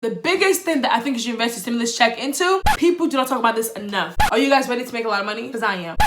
The biggest thing that I think you should invest your stimulus check into, people do not talk about this enough. Are you guys ready to make a lot of money? Because I am.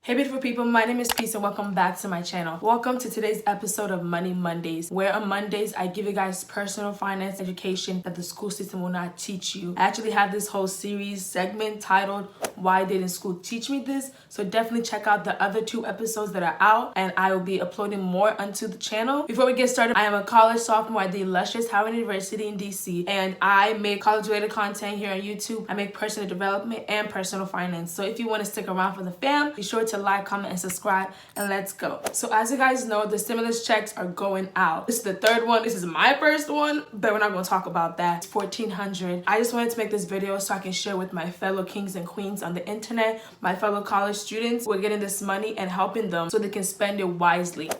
Hey beautiful people, my name is Peace and welcome back to my channel. Welcome to today's episode of Money Mondays, where on Mondays I give you guys personal finance education that the school system will not teach you. I actually have this whole series segment titled Why Didn't School Teach Me This? So definitely check out the other 2 episodes that are out and I will be uploading more onto the channel. Before we get started, I am a college sophomore at the illustrious Howard University in DC and I make college related content here on YouTube. I make personal development and personal finance. So if you want to stick around for the fam, be sure to like, comment, and subscribe, and let's go. So as you guys know, the stimulus checks are going out. This is the 3rd one. This is my first one, but we're not going to talk about that. It's $1,400. I just wanted to make this video so I can share with my fellow kings and queens on the internet, my fellow college students who are getting this money and helping them so they can spend it wisely.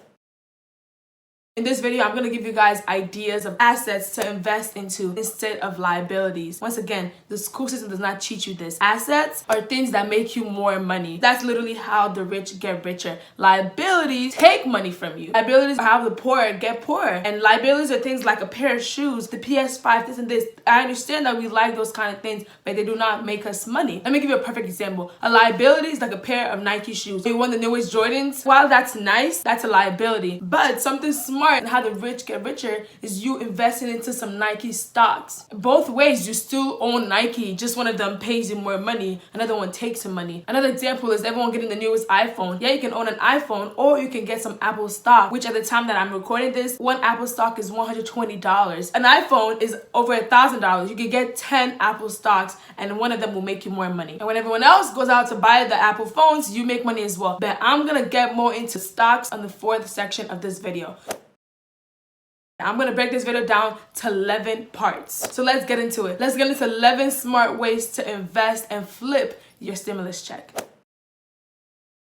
In this video, I'm going to give you guys ideas of assets to invest into instead of liabilities. Once again, the school system does not teach you this. Assets are things that make you more money. That's literally how the rich get richer. Liabilities take money from you. Liabilities are how the poor get poorer. And liabilities are things like a pair of shoes, the PS5, this and this. I understand that we like those kind of things, but they do not make us money. Let me give you a perfect example. A liability is like a pair of Nike shoes. You want the newest Jordans? While that's nice, that's a liability. But something smart and how the rich get richer is you investing into some Nike stocks. Both ways, you still own Nike, just one of them pays you more money, another one takes your money. Another example is everyone getting the newest iPhone. Yeah, you can own an iPhone or you can get some Apple stock, which at the time that I'm recording this, one Apple stock is $120. An iPhone is over $1,000. You can get 10 Apple stocks and one of them will make you more money. And when everyone else goes out to buy the Apple phones, you make money as well. But I'm gonna get more into stocks on the 4th section of this video. I'm going to break this video down to 11 parts. So let's get into it. Let's get into 11 smart ways to invest and flip your stimulus check.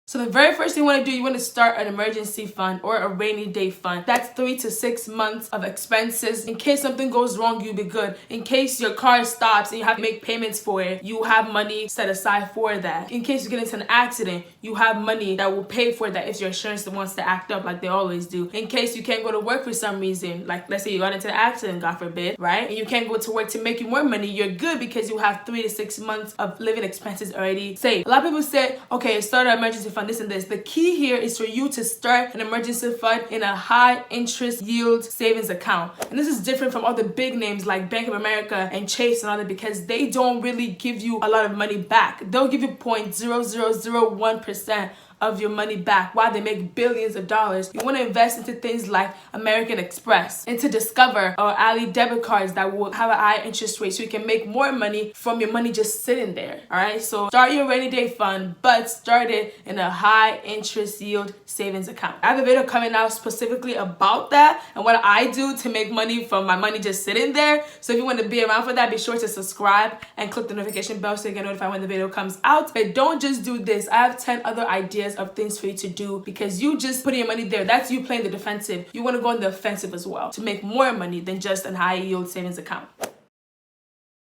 So the very first thing you want to do, you want to start an emergency fund or a rainy day fund. That's 3 to 6 months of expenses. In case something goes wrong, you'll be good. In case your car stops and you have to make payments for it, you have money set aside for that. In case you get into an accident, you have money that will pay for that if your insurance wants to act up like they always do. In case you can't go to work for some reason, like let's say you got into an accident, God forbid, right? And you can't go to work to make you more money, you're good because you have 3 to 6 months of living expenses already saved. A lot of people say, okay, start an emergency fund, this and this. The key here is for you to start an emergency fund in a high interest yield savings account. And this is different from other big names like Bank of America and Chase and other because they don't really give you a lot of money back. They'll give you 0.0001% of your money back while they make billions of dollars. You want to invest into things like American Express, into Discover or Ali debit cards that will have a high interest rate so you can make more money from your money just sitting there. All right, so start your rainy day fund, but start it in a high interest yield savings account. I have a video coming out specifically about that and what I do to make money from my money just sitting there. So if you want to be around for that, be sure to subscribe and click the notification bell so you get notified when the video comes out. But don't just do this. I have 10 other ideas of things for you to do because you just putting your money there. That's you playing the defensive. You want to go on the offensive as well to make more money than just a high yield savings account.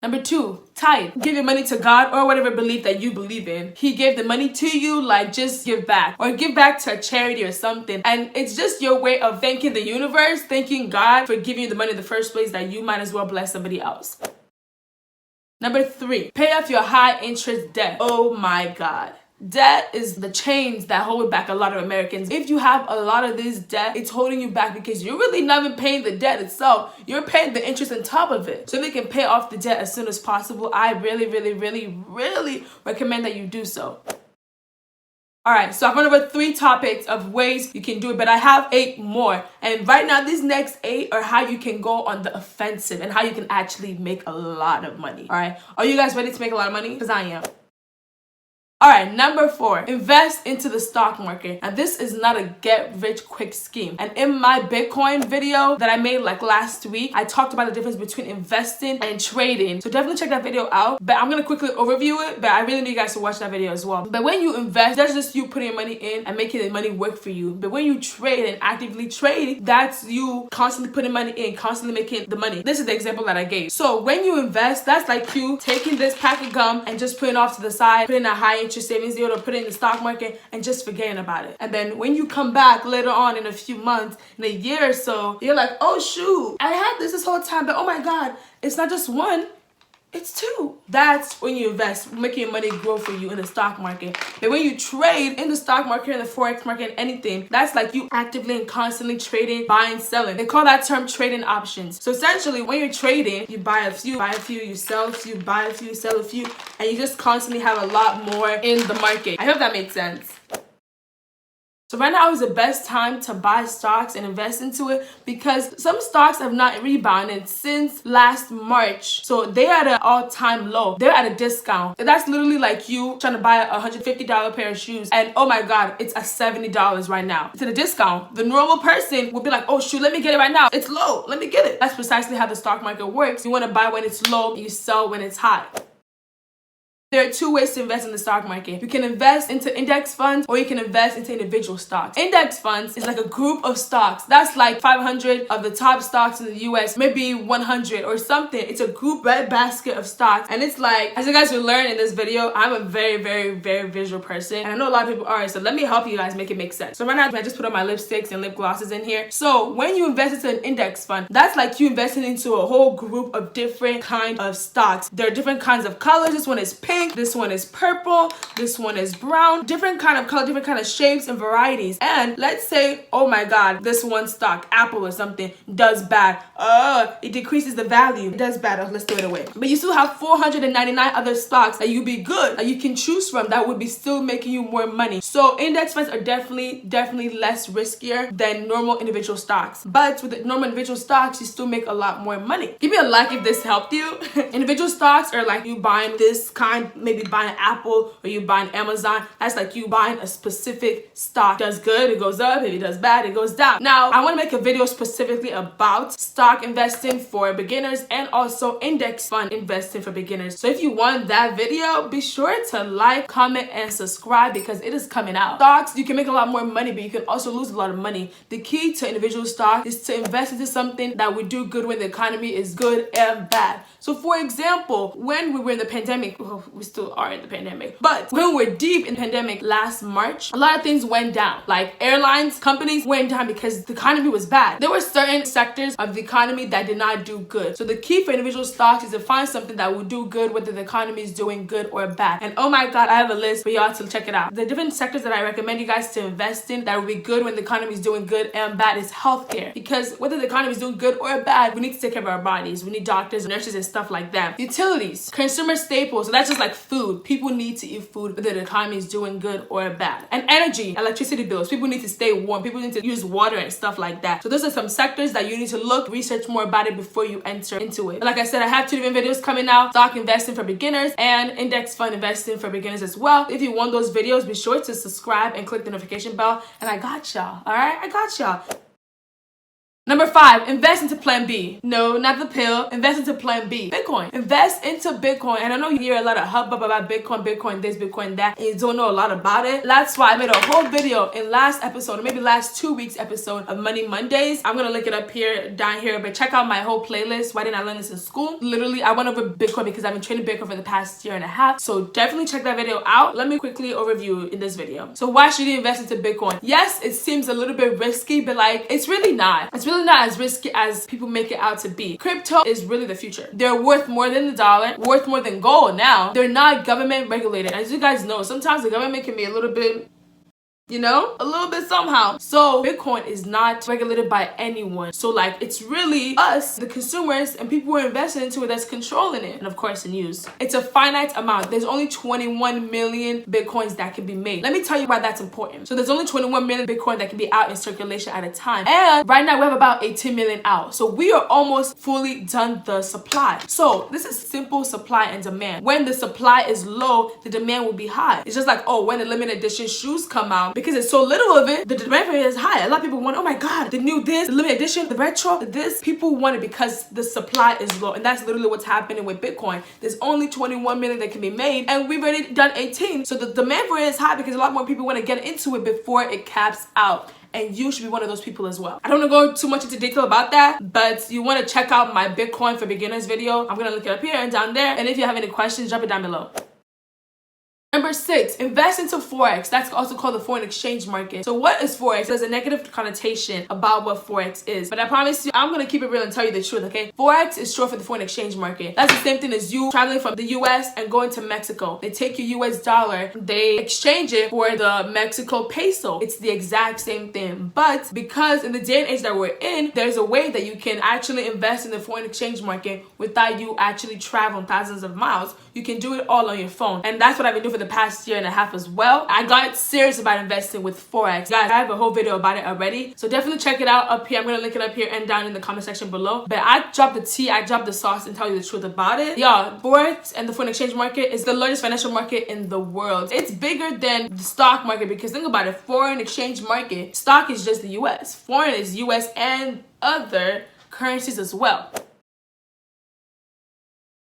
Number 2, tithe. Give your money to God or whatever belief that you believe in. He gave the money to you, like just give back or give back to a charity or something. And it's just your way of thanking the universe, thanking God for giving you the money in the first place that you might as well bless somebody else. Number 3, pay off your high interest debt. Oh my God. Debt is the chains that hold back a lot of Americans. If you have a lot of this debt, it's holding you back because you're really not even paying the debt itself. You're paying the interest on top of it. So if you can pay off the debt as soon as possible, I really recommend that you do so. Alright, so I've gone over 3 topics of ways you can do it, but I have 8 more. And right now, these next 8 are how you can go on the offensive and how you can actually make a lot of money. Alright, are you guys ready to make a lot of money? Because I am. All right, number 4, invest into the stock market. And this is not a get rich quick scheme. And in my Bitcoin video that I made like last week, I talked about the difference between investing and trading. So definitely check that video out. But I'm gonna quickly overview it, but I really need you guys to watch that video as well. But when you invest, that's just you putting your money in and making the money work for you. But when you trade and actively trade, that's you constantly putting money in, constantly making the money. This is the example that I gave. So when you invest, that's like you taking this pack of gum and just putting it off to the side, putting a high interest savings deal or putting it in the stock market and just forgetting about it. And then when you come back later on in a few months, in a year or so, you're like, oh shoot, I had this whole time, but oh my God, it's not just one, it's 2. That's when you invest, making your money grow for you in the stock market. But when you trade in the stock market, in the Forex market, anything, that's like you actively and constantly trading, buying, selling. They call that term trading options. So essentially, when you're trading, you buy a few, you sell a few, buy a few, sell a few, and you just constantly have a lot more in the market. I hope that makes sense. So right now is the best time to buy stocks and invest into it because some stocks have not rebounded since last March. So they're at an all-time low. They're at a discount. That's literally like you trying to buy a $150 pair of shoes and oh my God, it's at $70 right now. It's at a discount. The normal person would be like, oh shoot, let me get it right now. It's low, let me get it. That's precisely how the stock market works. You want to buy when it's low, and you sell when it's high. There are 2 ways to invest in the stock market. You can invest into index funds or you can invest into individual stocks. Index funds is like a group of stocks. That's like 500 of the top stocks in the US, maybe 100 or something. It's a group red basket of stocks. And it's like, as you guys will learn in this video, I'm a very, very, very visual person. And I know a lot of people are, so let me help you guys make it make sense. So right now, I just put on my lipsticks and lip glosses in here. So when you invest into an index fund, that's like you investing into a whole group of different kind of stocks. There are different kinds of colors. This one is pink. This one is purple, this one is brown, different kind of color, different kind of shapes and varieties. And let's say, oh my God, this one stock, Apple or something, does bad. It decreases the value. It does bad. Let's throw it away. But you still have 499 other stocks that you'd be good, that you can choose from that would be still making you more money. So index funds are definitely less riskier than normal individual stocks. But with the normal individual stocks, you still make a lot more money. Give me a like if this helped you. Individual stocks are like you buying this kind, maybe buying Apple or you buying Amazon. That's like you buying a specific stock. It does good, it goes up. If it does bad, it goes down. Now, I want to make a video specifically about stock investing for beginners and also index fund investing for beginners. So if you want that video, be sure to like, comment, and subscribe because it is coming out. Stocks, you can make a lot more money, but you can also lose a lot of money. The key to individual stock is to invest into something that would do good when the economy is good and bad. So for example, when we were in the pandemic, well, we still are in the pandemic, but when we were deep in the pandemic last March, a lot of things went down. Like airlines, companies went down because the economy was bad. There were certain sectors of the economy that did not do good. So the key for individual stocks is to find something that will do good whether the economy is doing good or bad. And oh my God, I have a list for y'all to check it out. The different sectors that I recommend you guys to invest in that will be good when the economy is doing good and bad is healthcare. Because whether the economy is doing good or bad, we need to take care of our bodies. We need doctors, nurses, and stuff like that. Utilities, consumer staples, so that's just like food. People need to eat food whether the economy is doing good or bad. And energy, electricity bills. People need to stay warm. People need to use water and stuff like that. So those are some sectors that you need to research more about it before you enter into it. But like I said, I have 2 different videos coming out: stock investing for beginners and index fund investing for beginners as well. If you want those videos, be sure to subscribe and click the notification bell. And I got y'all. All right, I got y'all. Number 5, invest into plan B. No, not the pill. Invest into plan B. Bitcoin. Invest into Bitcoin. And I know you hear a lot of hubbub about Bitcoin, Bitcoin this, Bitcoin that, and you don't know a lot about it. That's why I made a whole video in last episode, or maybe last 2 weeks episode of Money Mondays. I'm going to link it up here, down here, but check out my whole playlist. Why didn't I learn this in school? Literally, I went over Bitcoin because I've been trading Bitcoin for the past 1.5 years. So definitely check that video out. Let me quickly overview in this video. So why should you invest into Bitcoin? Yes, it seems a little bit risky, but like, it's really not. It's really not as risky as people make it out to be. Crypto is really the future. They're worth more than the dollar, worth more than gold now. They're not government regulated. As you guys know, sometimes the government can be a little bit You know, a little bit somehow. So Bitcoin is not regulated by anyone. So like, it's really us, the consumers, and people who are investing into it that's controlling it. And of course, in use. It's a finite amount. There's only 21 million Bitcoins that can be made. Let me tell you why that's important. So there's only 21 million Bitcoin that can be out in circulation at a time. And right now we have about 18 million out. So we are almost fully done the supply. So this is simple supply and demand. When the supply is low, the demand will be high. It's just like, oh, when the limited edition shoes come out, because it's so little of it, the demand for it is high. A lot of people want, oh my God, the new this, the limited edition, the retro, this. People want it because the supply is low. And that's literally what's happening with Bitcoin. There's only 21 million that can be made, and we've already done 18. So the demand for it is high because a lot more people want to get into it before it caps out. And you should be one of those people as well. I don't want to go too much into detail about that, but you want to check out my Bitcoin for beginners video. I'm going to link it up here and down there. And if you have any questions, drop it down below. Number 6, invest into Forex. That's also called the foreign exchange market. So what is Forex? There's a negative connotation about what Forex is, but I promise you, I'm going to keep it real and tell you the truth, okay? Forex is short for the foreign exchange market. That's the same thing as you traveling from the US and going to Mexico. They take your US dollar, they exchange it for the Mexico peso. It's the exact same thing. But because in the day and age that we're in, there's a way that you can actually invest in the foreign exchange market without you actually traveling thousands of miles. You can do it all on your phone. And that's what I've been doing for the past year and a half as well. I got serious about investing with Forex. Guys, I have a whole video about it already. So definitely check it out up here. I'm going to link it up here and down in the comment section below. But I dropped the tea, I dropped the sauce and tell you the truth about it. Y'all, Forex and the foreign exchange market is the largest financial market in the world. It's bigger than the stock market because think about it, foreign exchange market, stock is just the US. Foreign is US and other currencies as well.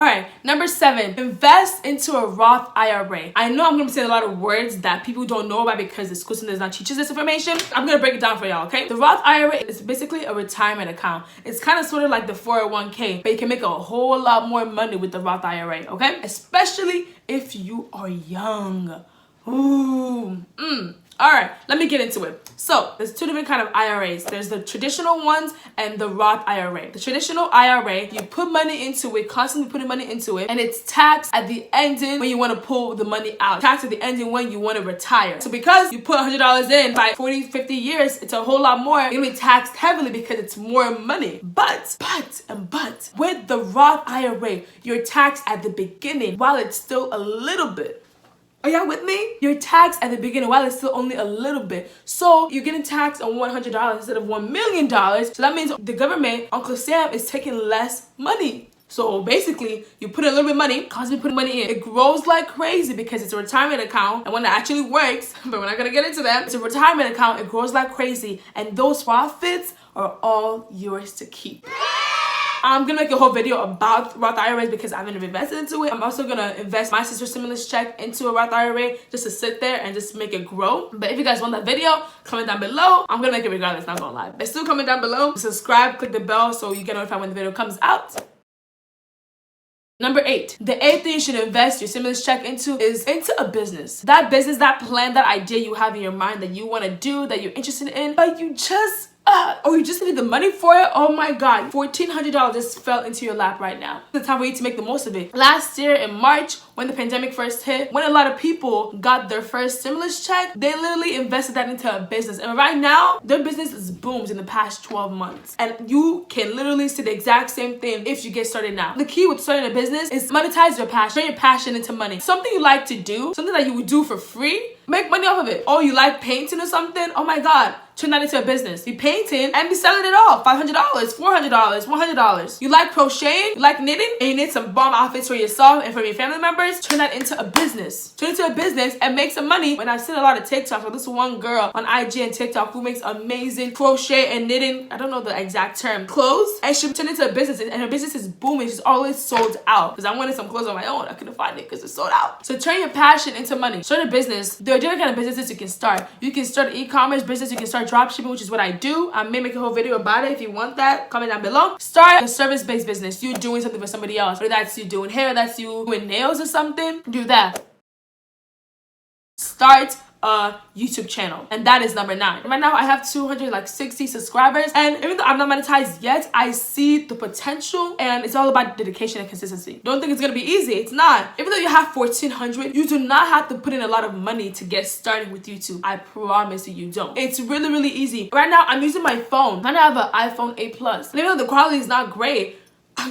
Alright, number 7, invest into a Roth IRA. I know I'm going to be saying a lot of words that people don't know about because the school system does not teach us this information. I'm going to break it down for y'all, okay? The Roth IRA is basically a retirement account. It's kind of sort of like the 401k, but you can make a whole lot more money with the Roth IRA, okay? Especially if you are young. Alright, let me get into it. So, there's two different kind of IRAs. There's the traditional ones and the Roth IRA. The traditional IRA, you put money into it, constantly putting money into it, and it's taxed at the ending when you want to pull the money out. Taxed at the ending when you want to retire. So because you put $100 in, by 40, 50 years, it's a whole lot more. You're going to be taxed heavily because it's more money. But, with the Roth IRA, you're taxed at the beginning while it's still a little bit. Are y'all with me? You're taxed at the beginning while it's still only a little bit. So you're getting taxed on $100 instead of $1 million. So that means the government, Uncle Sam, is taking less money. So basically, you put in a little bit of money, constantly putting money in. It grows like crazy because it's a retirement account. And when it actually works, but we're not going to get into that, it's a retirement account. It grows like crazy. And those profits are all yours to keep. I'm gonna make a whole video about Roth IRAs because I've been invested into it. I'm also gonna invest my sister's stimulus check into a Roth IRA just to sit there and just make it grow. But if you guys want that video, comment down below. I'm gonna make it regardless, not gonna lie. But still comment down below, subscribe, click the bell so you get notified when the video comes out. Number 8, the 8th thing you should invest your stimulus check into is into a business. That business, that plan, that idea you have in your mind that you want to do, that you're interested in, but you just or you just need the money for it. Oh my God, $1,400 just fell into your lap right now. It's the time for you to make the most of it. Last year in March, when the pandemic first hit, when a lot of people got their first stimulus check, they literally invested that into a business. And right now, their business is boomed in the past 12 months. And you can literally see the exact same thing if you get started now. The key with starting a business is monetize your passion. Turn your passion into money. Something you like to do, something that you would do for free, make money off of it. Oh, you like painting or something? Oh my God. Turn that into a business. Be painting and be selling it off. $500, $400, $100. You like crocheting? You like knitting? And you need some bomb outfits for yourself and for your family members? Turn that into a business. Turn it into a business and make some money. When I've seen a lot of TikToks with this one girl on IG and TikTok who makes amazing crochet and knitting, I don't know the exact term, clothes. And she turned it into a business and her business is booming. She's always sold out. Because I wanted some clothes on my own. I couldn't find it because it's sold out. So turn your passion into money. Start a business. There are different kind of businesses you can start. You can start an e-commerce business. You can start drop shipping, which is what I do. I may make a whole video about it. If you want that, comment down below. Start a service-based business. You doing something for somebody else. Whether that's you doing hair, that's you doing nails or something, do that. Start a YouTube channel, and that is number 9. Right now I have 260 subscribers, and even though I'm not monetized yet, I see the potential, and it's all about dedication and consistency. Don't think it's gonna be easy. It's not. Even though you have 1,400, you do not have to put in a lot of money to get started with YouTube. I promise you don't. It's really, really easy. Right now I'm using my phone. I have an iPhone 8 Plus. And even though the quality is not great,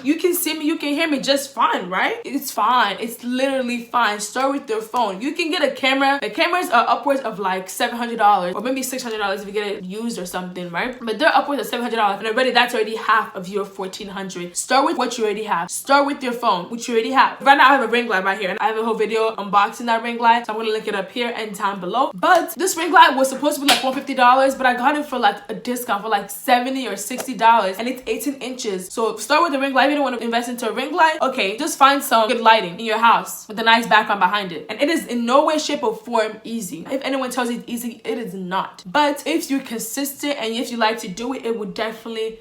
you can see me, you can hear me just fine, right? It's fine. It's literally fine. Start with your phone. You can get a camera. The cameras are upwards of like $700 or maybe $600 if you get it used or something, right? But they're upwards of $700, and already that's already half of your 1,400. Start with what you already have. Start with your phone, which you already have. Right now I have a ring light right here, and I have a whole video unboxing that ring light, so I'm gonna link it up here and down below. But this ring light was supposed to be like $150, but I got it for like a discount for like $70 or $60, and it's 18 inches. So start with the ring light. If you don't want to invest into a ring light, okay, just find some good lighting in your house with a nice background behind it. And it is in no way, shape, or form easy. If anyone tells you it's easy, it is not. But if you're consistent and if you like to do it, it would definitely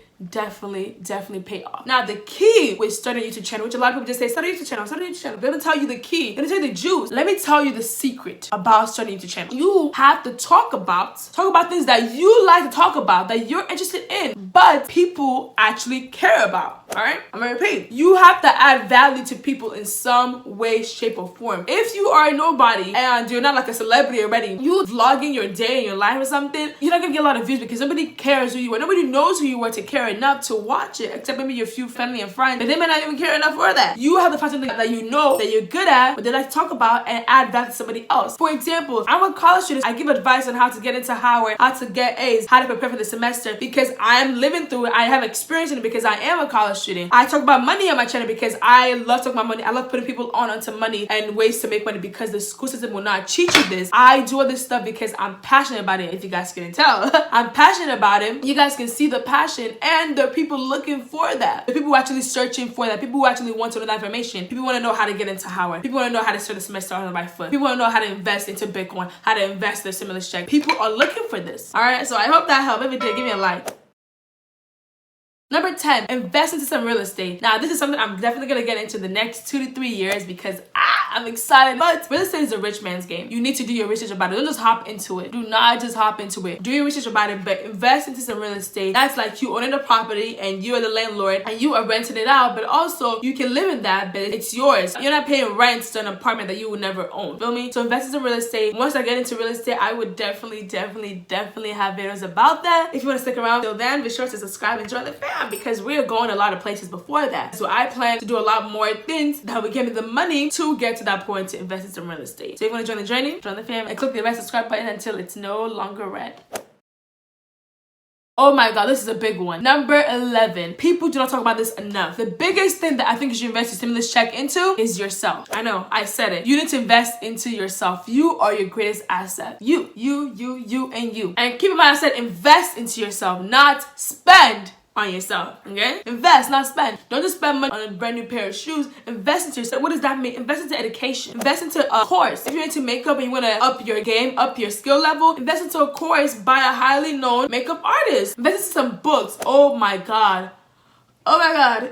pay off. Now, the key with starting a YouTube channel, which a lot of people just say, start a YouTube channel, start a YouTube channel. They're gonna tell you the key. They're gonna tell you the juice. Let me tell you the secret about starting a YouTube channel. You have to talk about things that you like to talk about, that you're interested in, but people actually care about. All right? I'm gonna repeat. You have to add value to people in some way, shape, or form. If you are nobody and you're not like a celebrity already, you vlogging your day and your life or something, you're not gonna get a lot of views because nobody cares who you are. Nobody knows who you are to care enough to watch it, except maybe your few family and friends, but they may not even care enough for that. You have to find something that you know that you're good at, but they like to talk about, and add that to somebody else. For example, I'm a college student. I give advice on how to get into Howard, how to get A's, how to prepare for the semester, because I'm living through it. I have experience in it because I am a college student. I talk about money on my channel because I love talking about money. I love putting people onto money and ways to make money, because the school system will not teach you this. I do all this stuff because I'm passionate about it. If you guys can tell, I'm passionate about it. You guys can see the passion, and the people looking for that. The people who are actually searching for that. People who actually want to know that information. People want to know how to get into Howard. People want to know how to start the semester on the right foot. People want to know how to invest into Bitcoin, how to invest their stimulus check. People are looking for this. All right, so I hope that helped. If it did, give me a like. Number 10, invest into some real estate. Now, this is something I'm definitely going to get into the next 2 to 3 years because I'm excited. But real estate is a rich man's game. You need to do your research about it. Don't just hop into it. Do not just hop into it. Do your research about it, but invest into some real estate. That's like you owning a property and you are the landlord and you are renting it out, but also you can live in that, but it's yours. You're not paying rent to an apartment that you would never own. Feel me? So invest into real estate. Once I get into real estate, I would definitely have videos about that. If you want to stick around till then, be sure to subscribe and join the fam, because we're going a lot of places before that. So I plan to do a lot more things that will give me the money to get to that point to invest in some real estate. So if you want to join the journey, join the fam, and click the red subscribe button until it's no longer red. Oh my god, this is a big one. Number 11. People do not talk about this enough. The biggest thing that I think you should invest your stimulus check into is yourself. I know, I said it. You need to invest into yourself. You are your greatest asset. You, and you. And keep in mind, I said invest into yourself, not spend on yourself, okay? Invest, not spend. Don't just spend money on a brand new pair of shoes. Invest into yourself. What does that mean? Invest into education. Invest into a course. If you're into makeup and you want to up your game, up your skill level, invest into a course by a highly known makeup artist. Invest into some books. Oh my god,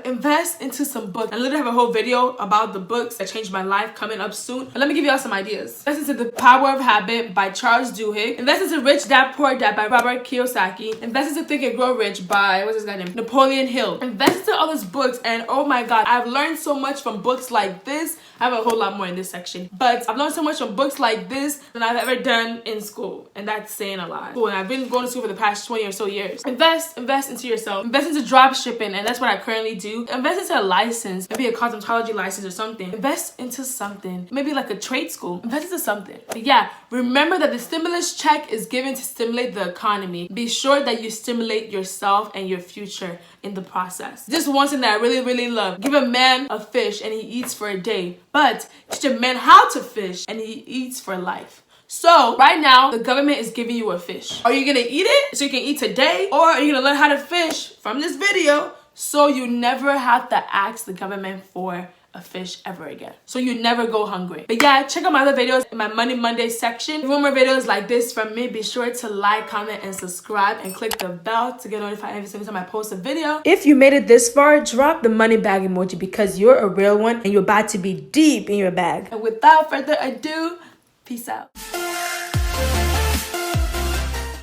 invest into some books. I literally have a whole video about the books that changed my life coming up soon. But let me give y'all some ideas. Invest into The Power of Habit by Charles Duhigg. Invest into Rich Dad Poor Dad by Robert Kiyosaki. Invest into Think and Grow Rich by, what's his guy name? Napoleon Hill. Invest into all these books, and oh my god, I've learned so much from books like this. I have a whole lot more in this section, but I've learned so much from books like this than I've ever done in school, and that's saying a lot. Cool, and I've been going to school for the past 20 or so years. Invest into yourself. Invest into drop shipping, and that's what I currently do. Invest into a license, maybe a cosmetology license or something. Invest into something, maybe like a trade school. Invest into something. But yeah, remember that the stimulus check is given to stimulate the economy. Be sure that you stimulate yourself and your future in the process. This is one thing that I really love. Give a man a fish and he eats for a day, but teach a man how to fish and he eats for life. So right now, the government is giving you a fish. Are you gonna eat it so you can eat today? Or are you gonna learn how to fish from this video so you never have to ask the government for a fish ever again, so you never go hungry? But yeah, check out my other videos in my Money Monday section. If you want more videos like this from me, be sure to like, comment, and subscribe, and click the bell to get notified every single time I post a video. If you made it this far, drop the money bag emoji, because you're a real one and you're about to be deep in your bag. And without further ado, peace out.